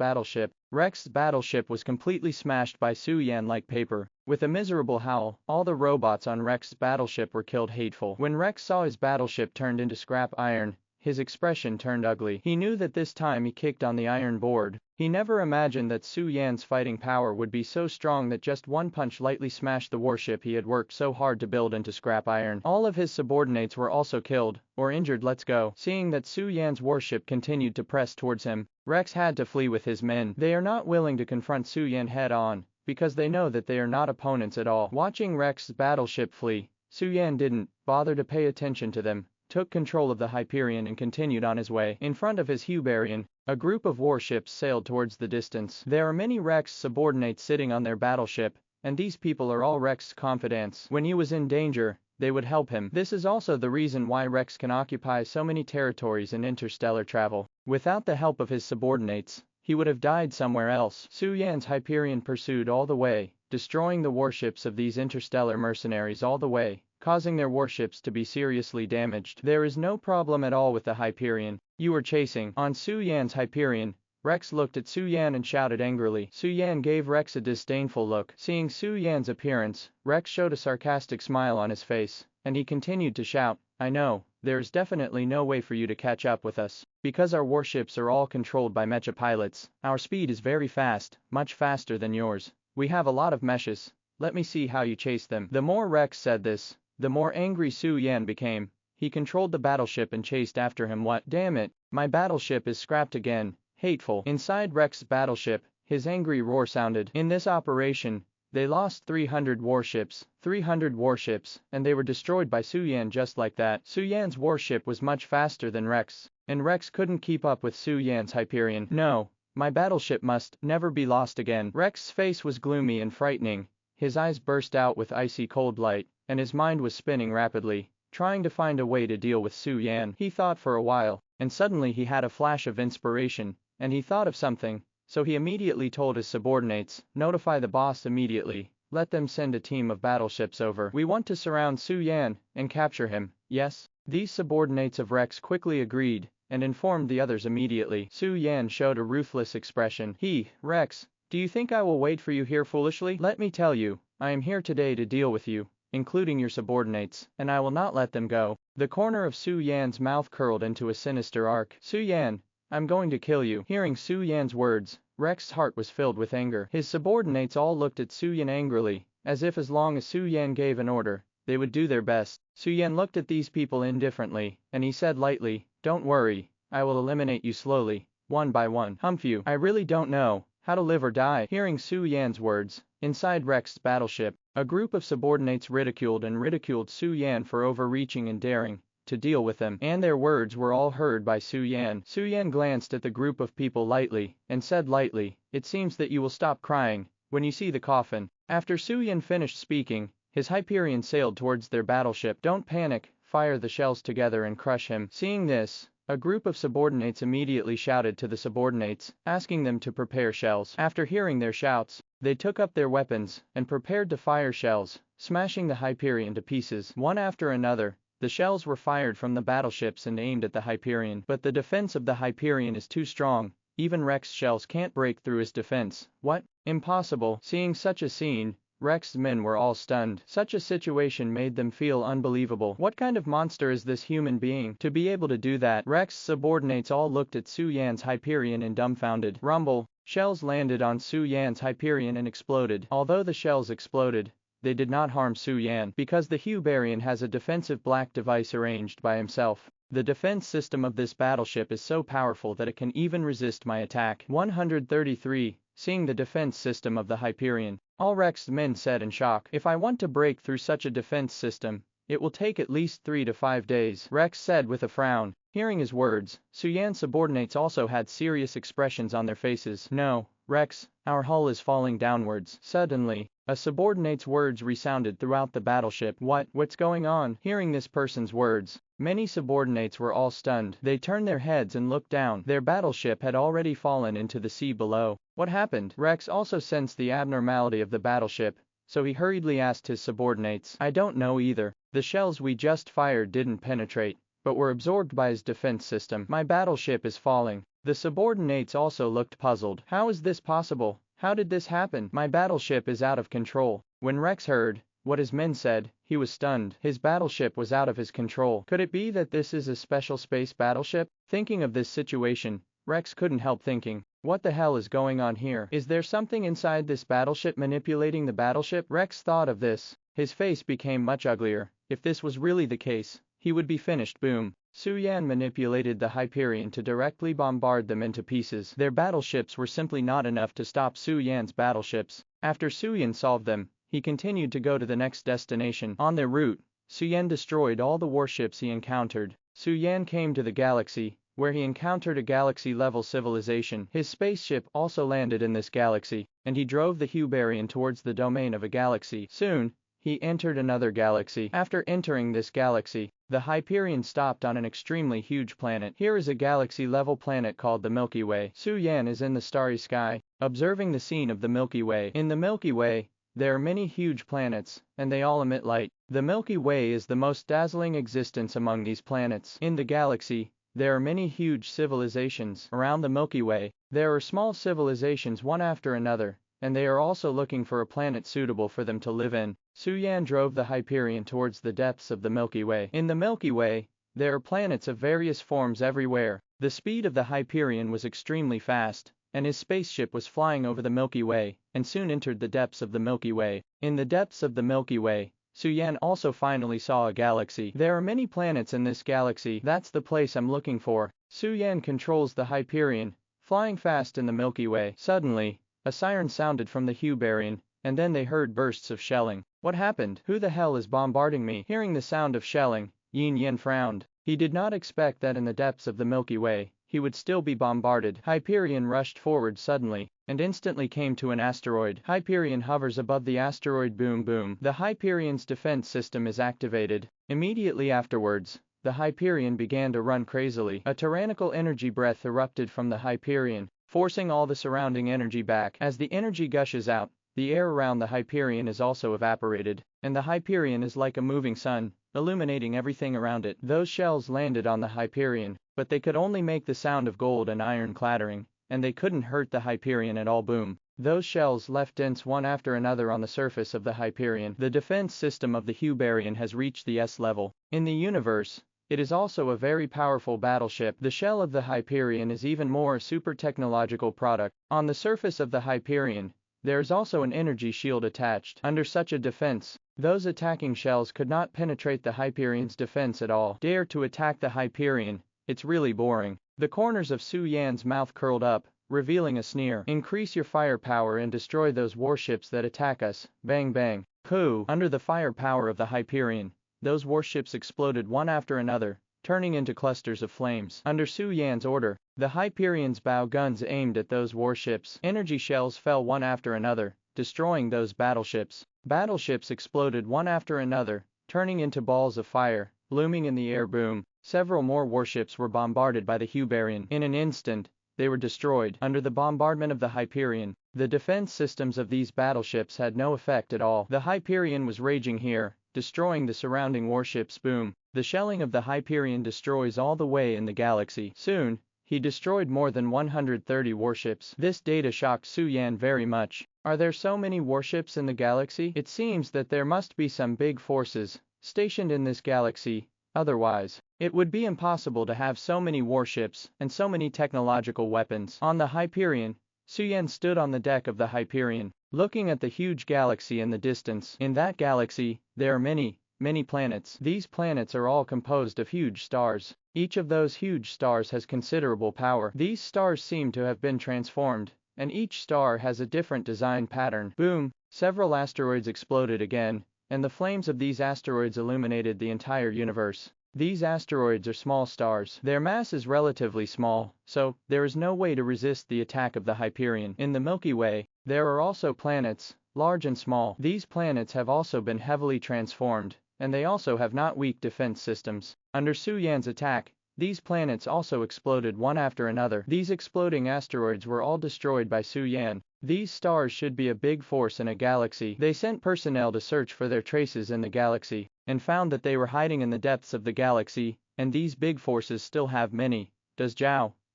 battleship was completely smashed by Su Yan like paper. With a miserable howl, all the robots on Rex's battleship were killed. Hateful. When Rex saw his battleship turned into scrap iron, his expression turned ugly. He knew that this time he kicked on the iron board. He never imagined that Su Yan's fighting power would be so strong that just one punch lightly smashed the warship he had worked so hard to build into scrap iron. All of his subordinates were also killed, or injured. Let's go. Seeing that Su Yan's warship continued to press towards him, Rex had to flee with his men. They are not willing to confront Su Yan head on, because they know that they are not opponents at all. Watching Rex's battleship flee, Su Yan didn't bother to pay attention to them, took control of the Hyperion and continued on his way. In front of his Hyperion, a group of warships sailed towards the distance. There are many Rex subordinates sitting on their battleship, and these people are all Rex's confidants. When he was in danger, they would help him. This is also the reason why Rex can occupy so many territories in interstellar travel. Without the help of his subordinates, he would have died somewhere else. Su Yan's Hyperion pursued all the way, destroying the warships of these interstellar mercenaries all the way, causing their warships to be seriously damaged. There is no problem at all with the Hyperion you were chasing. On Su Yan's Hyperion, Rex looked at Su Yan and shouted angrily. Su Yan gave Rex a disdainful look. Seeing Su Yan's appearance, Rex showed a sarcastic smile on his face, and he continued to shout, I know, there is definitely no way for you to catch up with us, because our warships are all controlled by mecha pilots. Our speed is very fast, much faster than yours. We have a lot of meshes. Let me see how you chase them. The more Rex said this, the more angry Su Yan became. he controlled the battleship and chased after him. What? Damn it, my battleship is scrapped again, hateful. Inside Rex's battleship, his angry roar sounded. In this operation, they lost 300 warships, and they were destroyed by Suyan just like that. Suyan's warship was much faster than Rex, and Rex couldn't keep up with Suyan's Hyperion. No, my battleship must never be lost again. Rex's face was gloomy and frightening, his eyes burst out with icy cold light, and his mind was spinning rapidly, trying to find a way to deal with Suyan. He thought for a while, and suddenly he had a flash of inspiration, and he thought of something. So he immediately told his subordinates, notify the boss immediately, let them send a team of battleships over. We want to surround Suyan and capture him. Yes? These subordinates of Rex quickly agreed, and informed the others immediately. Suyan showed a ruthless expression. Rex, do you think I will wait for you here foolishly? Let me tell you, I am here today to deal with you, including your subordinates, and I will not let them go. The corner of Suyan's mouth curled into a sinister arc. Suyan, I'm going to kill you. Hearing Suyan's words, Rex's heart was filled with anger. His subordinates all looked at Suyan angrily, as if as long as Suyan gave an order, they would do their best. Suyan looked at these people indifferently, and he said lightly, don't worry, I will eliminate you slowly, one by one. Humph, I really don't know how to live or die. Hearing Suyan's words, inside Rex's battleship, a group of subordinates ridiculed Suyan for overreaching and daring to deal with them, and their words were all heard by Suyan. Suyan glanced at the group of people lightly, and said lightly, it seems that you will stop crying when you see the coffin. After Suyan finished speaking, his Hyperion sailed towards their battleship. Don't panic, fire the shells together and crush him. Seeing this, a group of subordinates immediately shouted to the subordinates, asking them to prepare shells. After hearing their shouts, they took up their weapons and prepared to fire shells, smashing the Hyperion to pieces. One after another, the shells were fired from the battleships and aimed at the Hyperion. But the defense of the Hyperion is too strong, even Rex's shells can't break through his defense. What? Impossible. Seeing such a scene, Rex's men were all stunned. Such a situation made them feel unbelievable. What kind of monster is this human being to be able to do that? Rex's subordinates all looked at Suyan's Hyperion in dumbfounded. Rumble. Shells landed on Suyan's Hyperion and exploded. Although the shells exploded, they did not harm Suyan, because the Hyperion has a defensive black device arranged by himself. The defense system of this battleship is so powerful that it can even resist my attack. 133. Seeing the defense system of the Hyperion, all Rex's men said in shock, if I want to break through such a defense system, it will take at least 3 to 5 days. Rex said with a frown. Hearing his words, Suyan's subordinates also had serious expressions on their faces. No, Rex, our hull is falling downwards. Suddenly, a subordinate's words resounded throughout the battleship. What's going on? Hearing this person's words, many subordinates were all stunned. They turned their heads and looked down. Their battleship had already fallen into the sea below. What happened? Rex also sensed the abnormality of the battleship, so he hurriedly asked his subordinates. I don't know either. The shells we just fired didn't penetrate, but were absorbed by his defense system. My battleship is falling. The subordinates also looked puzzled. How is this possible? How did this happen? My battleship is out of control. When Rex heard what his men said, he was stunned. His battleship was out of his control. Could it be that this is a special space battleship? Thinking of this situation, Rex couldn't help thinking, what the hell is going on here? Is there something inside this battleship manipulating the battleship? Rex thought of this. His face became much uglier. If this was really the case, he would be finished. Boom. Suyan manipulated the Hyperion to directly bombard them into pieces. Their battleships were simply not enough to stop Suyan's battleships. After Suyan solved them, he continued to go to the next destination. On their route, Suyan destroyed all the warships he encountered. Suyan came to the galaxy, where he encountered a galaxy-level civilization. His spaceship also landed in this galaxy, and he drove the Hyperion towards the domain of a galaxy. Soon, he entered another galaxy. After entering this galaxy, the Hyperion stopped on an extremely huge planet. Here is a galaxy-level planet called the Milky Way. Suyan is in the starry sky, observing the scene of the Milky Way. In the Milky Way, there are many huge planets, and they all emit light. The Milky Way is the most dazzling existence among these planets. In the galaxy, there are many huge civilizations. Around the Milky Way, there are small civilizations one after another, and they are also looking for a planet suitable for them to live in. Suyan drove the Hyperion towards the depths of the Milky Way. In the Milky Way, there are planets of various forms everywhere. The speed of the Hyperion was extremely fast, and his spaceship was flying over the Milky Way, and soon entered the depths of the Milky Way. In the depths of the Milky Way, Su-Yan also finally saw a galaxy. There are many planets in this galaxy. That's the place I'm looking for. Su-Yan controls the Hyperion, flying fast in the Milky Way. Suddenly, a siren sounded from the Hyperion, and then they heard bursts of shelling. What happened? Who the hell is bombarding me? Hearing the sound of shelling, Yin Yen frowned. He did not expect that in the depths of the Milky Way, he would still be bombarded. Hyperion rushed forward suddenly, and instantly came to an asteroid. Hyperion hovers above the asteroid. Boom boom. The Hyperion's defense system is activated. Immediately afterwards, the Hyperion began to run crazily. A tyrannical energy breath erupted from the Hyperion, forcing all the surrounding energy back. As the energy gushes out, the air around the Hyperion is also evaporated, and the Hyperion is like a moving sun, illuminating everything around it. Those shells landed on the Hyperion, but they could only make the sound of gold and iron clattering, and they couldn't hurt the Hyperion at all. Boom. Those shells left dents one after another on the surface of the Hyperion. The defense system of the Hyperion has reached the S level. In the universe, it is also a very powerful battleship. The shell of the Hyperion is even more a super technological product. On the surface of the Hyperion, there is also an energy shield attached. Under such a defense, those attacking shells could not penetrate the Hyperion's defense at all. Dare to attack the Hyperion, it's really boring. The corners of Su-Yan's mouth curled up, revealing a sneer. Increase your firepower and destroy those warships that attack us. Bang bang. Pooh. Under the firepower of the Hyperion, those warships exploded one after another, turning into clusters of flames. Under Su-Yan's order, the Hyperion's bow guns aimed at those warships. Energy shells fell one after another, destroying those battleships. Battleships exploded one after another, turning into balls of fire, looming in the air. Boom. Several more warships were bombarded by the Hyperion. In an instant, they were destroyed. Under the bombardment of the Hyperion, the defense systems of these battleships had no effect at all. The Hyperion was raging here, destroying the surrounding warships. Boom. The shelling of the Hyperion destroys all the way in the galaxy. Soon, he destroyed more than 130 warships. This data shocked Su-Yan very much. Are there so many warships in the galaxy? It seems that there must be some big forces stationed in this galaxy, otherwise, it would be impossible to have so many warships and so many technological weapons. On the Hyperion, Su-Yan stood on the deck of the Hyperion, looking at the huge galaxy in the distance. In that galaxy, there are many planets. These planets are all composed of huge stars. Each of those huge stars has considerable power. These stars seem to have been transformed, and each star has a different design pattern. Boom! Several asteroids exploded again, and the flames of these asteroids illuminated the entire universe. These asteroids are small stars. Their mass is relatively small, so there is no way to resist the attack of the Hyperion. In the Milky Way, there are also planets, large and small. These planets have also been heavily transformed, and they also have not weak defense systems. Under Su-Yan's attack, these planets also exploded one after another. These exploding asteroids were all destroyed by Su-Yan. These stars should be a big force in a galaxy. They sent personnel to search for their traces in the galaxy, and found that they were hiding in the depths of the galaxy, and these big forces still have many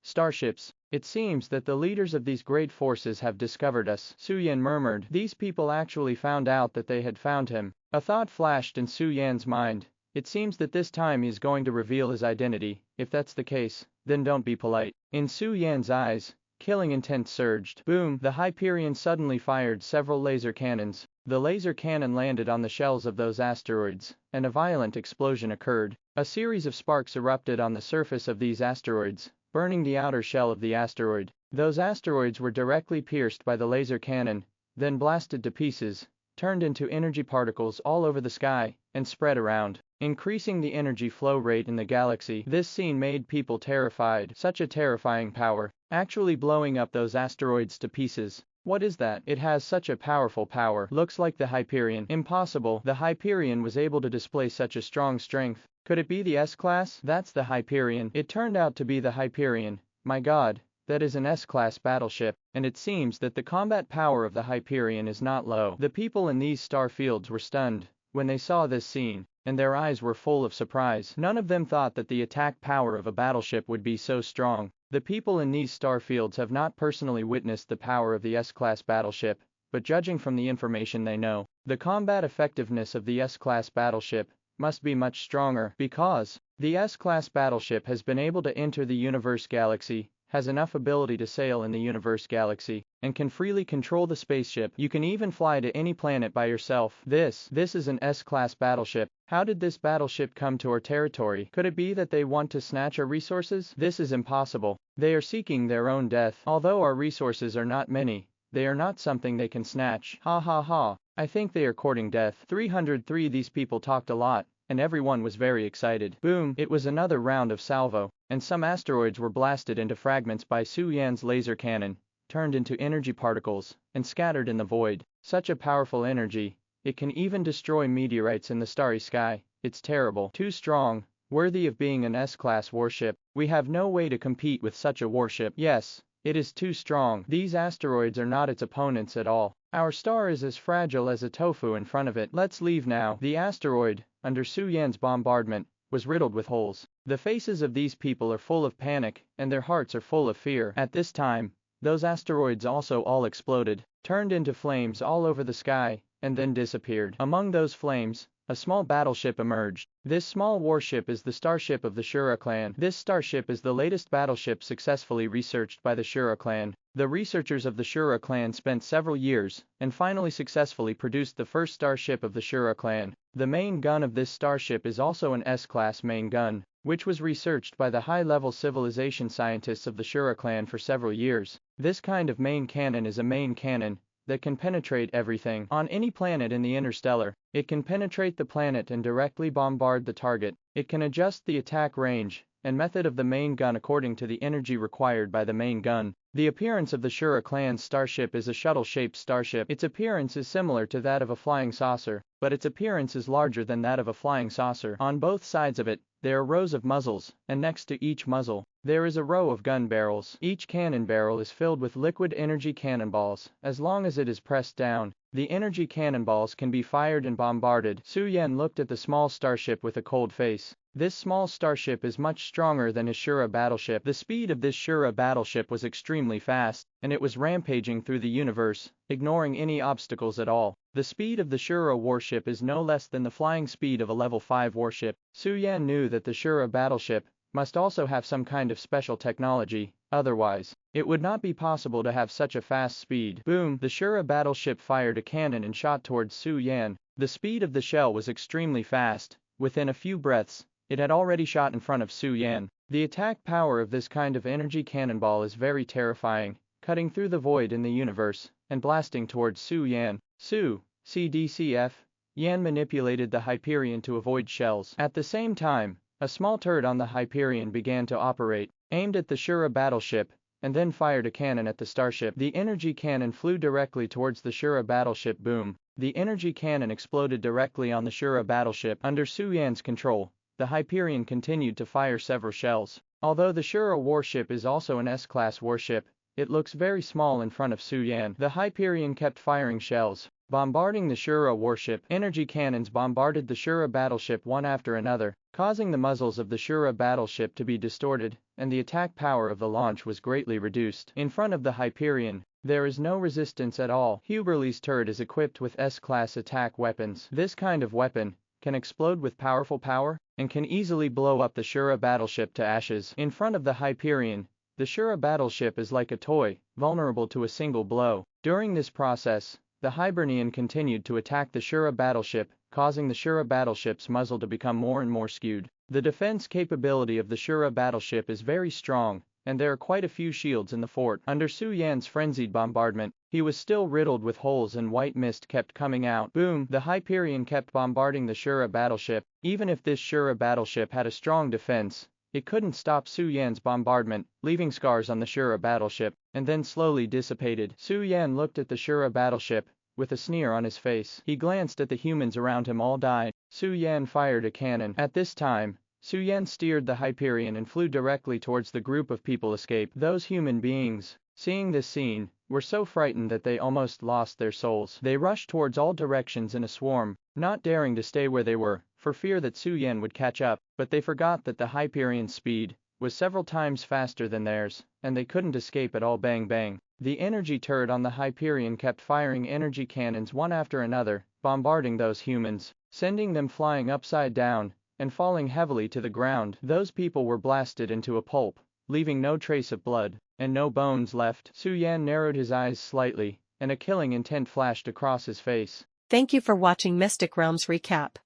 starships. It seems that the leaders of these great forces have discovered us. Su-Yan murmured. These people actually found out that they had found him. A thought flashed in Su-Yan's mind. It seems that this time he is going to reveal his identity. If that's the case, then don't be polite. In Su-Yan's eyes, killing intent surged. Boom! The Hyperion suddenly fired several laser cannons. The laser cannon landed on the shells of those asteroids, and a violent explosion occurred. A series of sparks erupted on the surface of these asteroids, burning the outer shell of the asteroid. Those asteroids were directly pierced by the laser cannon, then blasted to pieces, turned into energy particles all over the sky, and spread around, increasing the energy flow rate in the galaxy. This scene made people terrified. Such a terrifying power, actually blowing up those asteroids to pieces. What is that? It has such a powerful power. Looks like the Hyperion. Impossible. The Hyperion was able to display such a strong strength. Could it be the S-class? That's the Hyperion. It turned out to be the Hyperion. My god, that is an S-class battleship, and it seems that the combat power of the Hyperion is not low. The people in these star fields were stunned when they saw this scene, and their eyes were full of surprise. None of them thought that the attack power of a battleship would be so strong. The people in these star fields have not personally witnessed the power of the S-class battleship, but judging from the information they know, the combat effectiveness of the S-class battleship must be much stronger, because the S-class battleship has been able to enter the universe galaxy, has enough ability to sail in the universe galaxy, and can freely control the spaceship. You can even fly to any planet by yourself. This is an S-class battleship. How did this battleship come to our territory? Could it be that they want to snatch our resources? This is impossible. They are seeking their own death. Although our resources are not many, they are not something they can snatch. Ha ha ha. I think they are courting death. 303 These people talked a lot, and everyone was very excited. Boom! It was another round of salvo, and some asteroids were blasted into fragments by Su Yan's laser cannon, turned into energy particles, and scattered in the void. Such a powerful energy, it can even destroy meteorites in the starry sky. It's terrible. Too strong, worthy of being an S-class warship. We have no way to compete with such a warship. Yes, it is too strong. These asteroids are not its opponents at all. Our star is as fragile as a tofu in front of it. Let's leave now. The asteroid, under Su Yan's bombardment, was riddled with holes. The faces of these people are full of panic, and their hearts are full of fear. At this time, those asteroids also all exploded, turned into flames all over the sky, and then disappeared. Among those flames, a small battleship emerged. This small warship is the starship of the Shura clan. This starship is the latest battleship successfully researched by the Shura clan. The researchers of the Shura clan spent several years, and finally successfully produced the first starship of the Shura clan. The main gun of this starship is also an S-class main gun, which was researched by the high-level civilization scientists of the Shura clan for several years. This kind of main cannon is a main cannon that can penetrate everything. On any planet in the interstellar, it can penetrate the planet and directly bombard the target. It can adjust the attack range and method of the main gun according to the energy required by the main gun. The appearance of the Shura clan's starship is a shuttle-shaped starship. Its appearance is similar to that of a flying saucer, but its appearance is larger than that of a flying saucer. On both sides of it, there are rows of muzzles, and next to each muzzle, there is a row of gun barrels. Each cannon barrel is filled with liquid energy cannonballs. As long as it is pressed down, the energy cannonballs can be fired and bombarded. Su Yan looked at the small starship with a cold face. This small starship is much stronger than his Shura battleship. The speed of this Shura battleship was extremely fast, and it was rampaging through the universe, ignoring any obstacles at all. The speed of the Shura warship is no less than the flying speed of a level 5 warship. Su Yan knew that the Shura battleship must also have some kind of special technology, otherwise, it would not be possible to have such a fast speed. Boom! The Shura battleship fired a cannon and shot towards Su Yan. The speed of the shell was extremely fast. Within a few breaths, it had already shot in front of Su Yan. The attack power of this kind of energy cannonball is very terrifying, cutting through the void in the universe, and blasting towards Su Yan. CDCF, Yan manipulated the Hyperion to avoid shells. At the same time, a small turret on the Hyperion began to operate, aimed at the Shura battleship, and then fired a cannon at the starship. The energy cannon flew directly towards the Shura battleship. Boom! The energy cannon exploded directly on the Shura battleship. Under Su Yan's control, the Hyperion continued to fire several shells. Although the Shura warship is also an S-class warship, it looks very small in front of Su Yan. The Hyperion kept firing shells, bombarding the Shura warship. Energy cannons bombarded the Shura battleship one after another, causing the muzzles of the Shura battleship to be distorted, and the attack power of the launch was greatly reduced. In front of the Hyperion, there is no resistance at all. Huberli's turret is equipped with S-class attack weapons. This kind of weapon can explode with powerful power, and can easily blow up the Shura battleship to ashes. In front of the Hyperion, the Shura battleship is like a toy, vulnerable to a single blow. During this process, the Hyperion continued to attack the Shura battleship, causing the Shura battleship's muzzle to become more and more skewed. The defense capability of the Shura battleship is very strong, and there are quite a few shields in the fort. Under Su Yan's frenzied bombardment, he was still riddled with holes and white mist kept coming out. Boom! The Hyperion kept bombarding the Shura battleship. Even if this Shura battleship had a strong defense, it couldn't stop Su Yan's bombardment, leaving scars on the Shura battleship, and then slowly dissipated. Su Yan looked at the Shura battleship, with a sneer on his face. He glanced at the humans around him. All died. Su Yan fired a cannon. At this time, Su Yan steered the Hyperion and flew directly towards the group of people escaped. Those human beings, seeing this scene, were so frightened that they almost lost their souls. They rushed towards all directions in a swarm, not daring to stay where they were, for fear that Su Yan would catch up, but they forgot that the Hyperion's speed was several times faster than theirs, and they couldn't escape at all. Bang bang. The energy turret on the Hyperion kept firing energy cannons one after another, bombarding those humans, sending them flying upside down, and falling heavily to the ground. Those people were blasted into a pulp, leaving no trace of blood, and no bones left. Su Yan narrowed his eyes slightly, and a killing intent flashed across his face. Thank you for watching Mystic Realms Recap.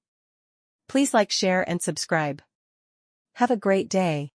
Please like, share and subscribe. Have a great day.